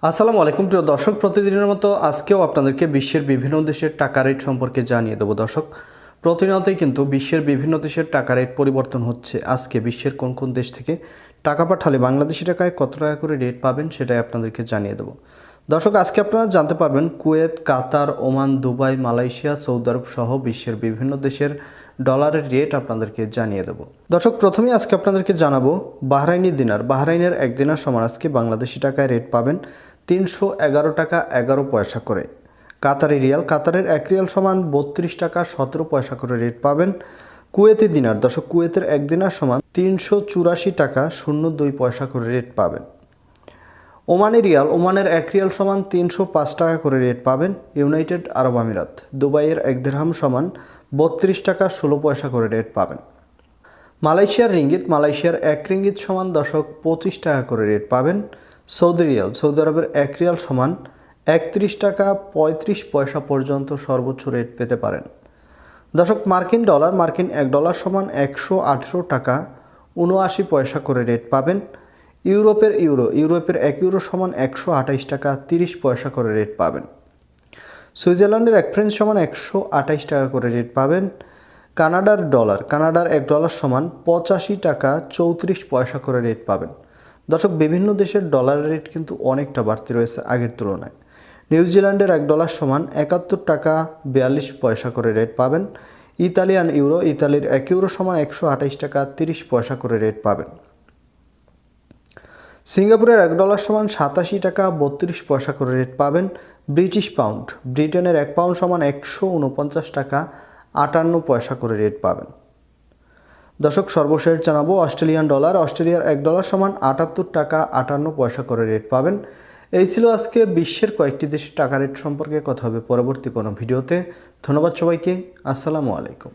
আসসালামু আলাইকুম প্রিয় দর্শক, প্রতিদিনের মতো আজকেও আপনাদেরকে বিশ্বের বিভিন্ন দেশের টাকা রেট সম্পর্কে জানিয়ে দেবো। দর্শক, প্রতিনিয়তই কিন্তু বিশ্বের বিভিন্ন দেশের টাকা রেট পরিবর্তন হচ্ছে। আজকে বিশ্বের কোন কোন দেশ থেকে টাকা পাঠালে বাংলাদেশি টাকায় কত টাকা করে রেট পাবেন সেটাই আপনাদেরকে জানিয়ে দেবো। দর্শক, আজকে আপনারা জানতে পারবেন কুয়েত, কাতার, ওমান, দুবাই, মালয়েশিয়া, সৌদি আরব সহ বিশ্বের বিভিন্ন দেশের ডলারের রেট আপনাদেরকে জানিয়ে দেবো। দর্শক, প্রথমেই আজকে আপনাদেরকে জানাবো বাহরাইনি দিনার। বাহরাইনের এক দিনার সমান আজকে বাংলাদেশি টাকায় রেট পাবেন 311 টাকা 11 পয়সা করে। কাতারি রিয়াল, কাতারের 1 রিয়াল সমান 32 টাকা 17 পয়সা করে রেট পাবেন। কুয়েতি দিনার, দর্শক কুয়েতের 1 দিনার সমান 384 টাকা 02 পয়সা করে রেট পাবেন। ওমানি রিয়াল, ওমানের 1 রিয়াল সমান 305 টাকা করে রেট পাবেন। ইউনাইটেড আরব আমিরাত, দুবাইয়ের 1 দিরহাম সমান 32 টাকা 16 পয়সা করে রেট পাবেন। মালয়েশিয়ার রিঙ্গিত, মালয়েশিয়ার 1 রিঙ্গিত সমান দর্শক 25 টাকা করে রেট পাবেন। সৌদি রিয়াল, সৌদি আরবের 1 রিয়াল সমান 31 টাকা 35 পয়সা পর্যন্ত সর্বোচ্চ রেট পেতে পারেন। দর্শক, মার্কিন ডলার, মার্কিন 1 ডলার সমান 118 টাকা 79 পয়সা করে রেট পাবেন। ইউরোপের ইউরো, ইউরোপের 1 ইউরো সমান 128 টাকা 30 পয়সা করে রেট পাবেন। সুইজারল্যান্ডের 1 ফ্রেঞ্চ সমান 128 টাকা করে রেট পাবেন। কানাডার ডলার, কানাডার 1 ডলার সমান 85 টাকা 34 পয়সা করে রেট পাবেন। দর্শক, বিভিন্ন দেশের ডলারের রেট কিন্তু অনেকটা বাড়তি রয়েছে আগের তুলনায়। নিউজিল্যান্ডের 1 ডলার সমান 71 টাকা 42 পয়সা করে রেট পাবেন। ইতালিয়ান ইউরো, ইতালির 1 ইউরো সমান 128 টাকা 30 পয়সা করে রেট পাবেন। সিঙ্গাপুরের 1 ডলার সমান 87 টাকা 32 পয়সা করে রেট পাবেন। ব্রিটিশ পাউন্ড, ব্রিটেনের 1 পাউন্ড সমান 149 টাকা 58 পয়সা করে রেট পাবেন। দর্শক, সর্বশেষ জানাবো অস্ট্রেলিয়ান ডলার, অস্ট্রেলিয়ার 1 ডলার সমান 78 টাকা 58 পয়সা করে রেট পাবেন। এই ছিল আজকে বিশ্বের কয়েকটি দেশের টাকা রেট সম্পর্কে। কথা হবে পরবর্তী কোনো ভিডিওতে। ধন্যবাদ সবাইকে। আসসালামু আলাইকুম।